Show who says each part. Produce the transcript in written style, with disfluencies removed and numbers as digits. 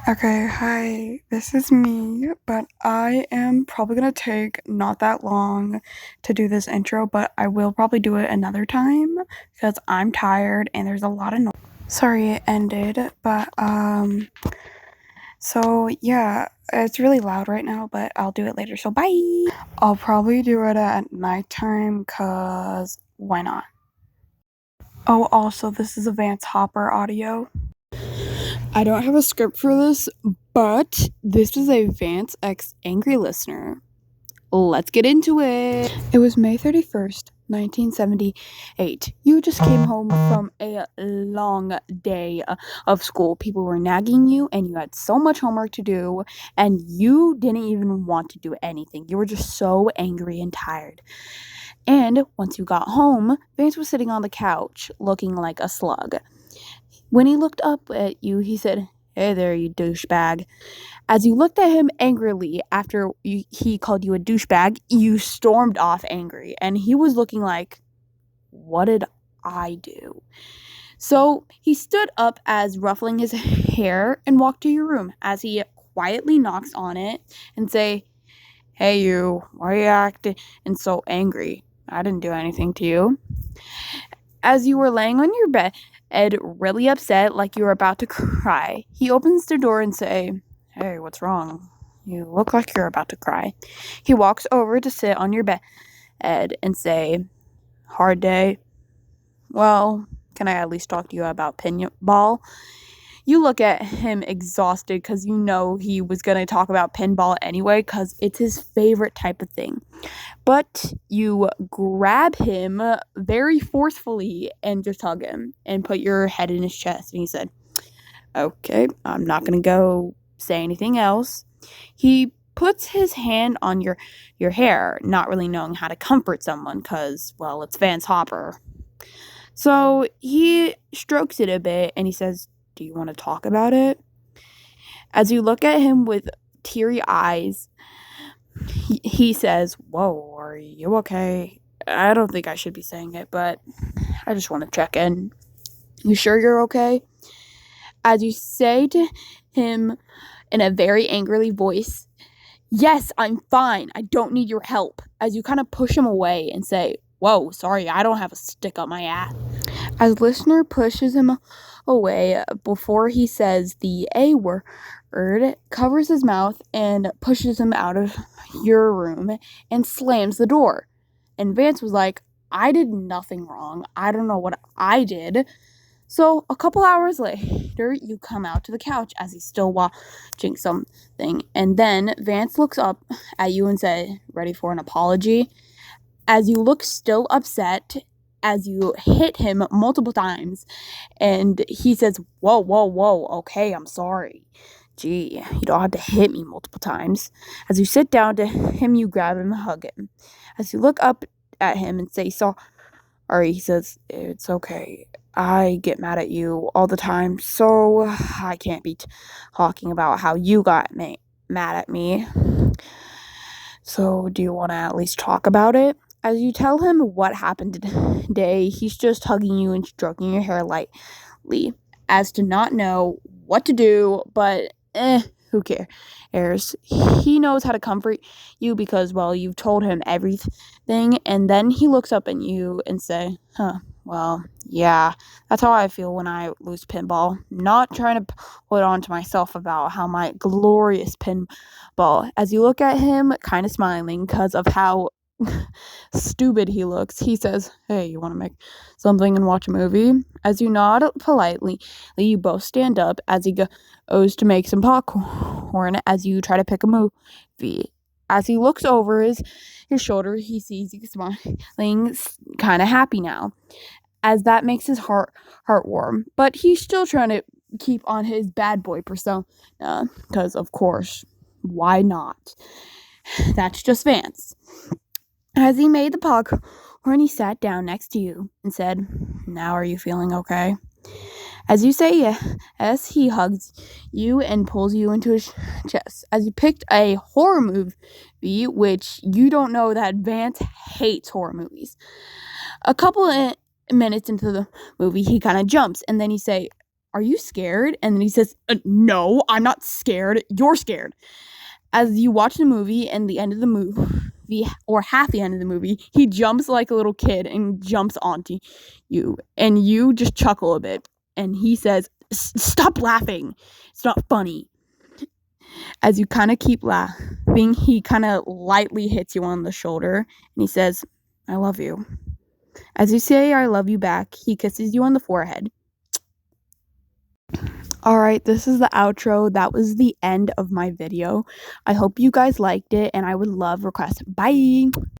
Speaker 1: Okay, hi, this is me, but I am probably gonna take not that long to do this intro, but I will probably do it another time because I'm tired and there's a lot of noise. Sorry it ended, but so yeah, it's really loud right now, but I'll do it later, so bye! I'll probably do it at nighttime because why not? Oh, also, this is a Vance Hopper audio. I don't have a script for this, but this is a Vance X Angry Listener. Let's get into it. It was May 31st, 1978. You just came home from a long day of school. People were nagging you, and you had so much homework to do, and you didn't even want to do anything. You were just so angry and tired. And once you got home, Vance was sitting on the couch, looking like a slug. When he looked up at you, he said, "Hey there, you douchebag." As you looked at him angrily after he called you a douchebag, you stormed off angry, and he was looking like, "What did I do?" So he stood up as ruffling his hair and walked to your room as he quietly knocks on it and say, "Hey you, why are you acting so angry? I didn't do anything to you." As you were laying on your bed, Ed, really upset, like you were about to cry, he opens the door and say, "Hey, what's wrong? You look like you're about to cry." He walks over to sit on your bed, Ed, and say, "Hard day? Well, can I at least talk to you about pinball?" You look at him exhausted because you know he was going to talk about pinball anyway because it's his favorite type of thing. But you grab him very forcefully and just hug him and put your head in his chest. And he said, "Okay, I'm not going to go say anything else." He puts his hand on your hair, not really knowing how to comfort someone because, well, it's Vance Hopper. So he strokes it a bit and he says, "Do you want to talk about it?" As you look at him with teary eyes, he says, "Whoa, are you okay? I don't think I should be saying it, but I just want to check in. You sure you're okay?" As you say to him in a very angrily voice, "Yes, I'm fine. I don't need your help." As you kind of push him away and say, "Whoa, sorry, I don't have a stick up my ass." As listener pushes him away before he says the A word, covers his mouth and pushes him out of your room and slams the door. And Vance was like, "I did nothing wrong. I don't know what I did." So a couple hours later, you come out to the couch as he's still watching something. And then Vance looks up at you and says, "Ready for an apology?" As you look still upset, as you hit him multiple times, and he says, "Whoa, whoa, whoa, okay, I'm sorry. Gee, you don't have to hit me multiple times." As you sit down to him, you grab him and hug him. As you look up at him and say sorry, he says, "It's okay. I get mad at you all the time, so I can't be talking about how you got mad at me. So do you want to at least talk about it?" As you tell him what happened today, he's just hugging you and stroking your hair lightly, as to not know what to do, but who cares? He knows how to comfort you because, well, you've told him everything, and then he looks up at you and say, "Well, yeah, that's how I feel when I lose pinball. Not trying to put on to myself about how my glorious pinball." As you look at him, kind of smiling because of how stupid he looks, he says, "Hey, you want to make something and watch a movie?" As you nod politely, you both stand up as he goes to make some popcorn as you try to pick a movie. As he looks over his shoulder, he sees you smiling, kind of happy now, as that makes his heart warm. But he's still trying to keep on his bad boy persona, because of course, why not? That's just Vance. As he made the popcorn, he sat down next to you and said, "Now are you feeling okay?" As you say yes, he hugs you and pulls you into his chest. As you picked a horror movie, which you don't know that Vance hates horror movies. A couple of minutes into the movie, he kind of jumps, and then he say, are you scared? And then he says, no, I'm not scared. You're scared. As you watch the movie and the end of the movie, or half the end of the movie, he jumps like a little kid and jumps onto you. And you just chuckle a bit. And he says, stop laughing. It's not funny. As you kind of keep laughing, he kind of lightly hits you on the shoulder. And he says, I love you. As you say, I love you back, he kisses you on the forehead. Alright, this is the outro. That was the end of my video. I hope you guys liked it, and I would love requests. Bye!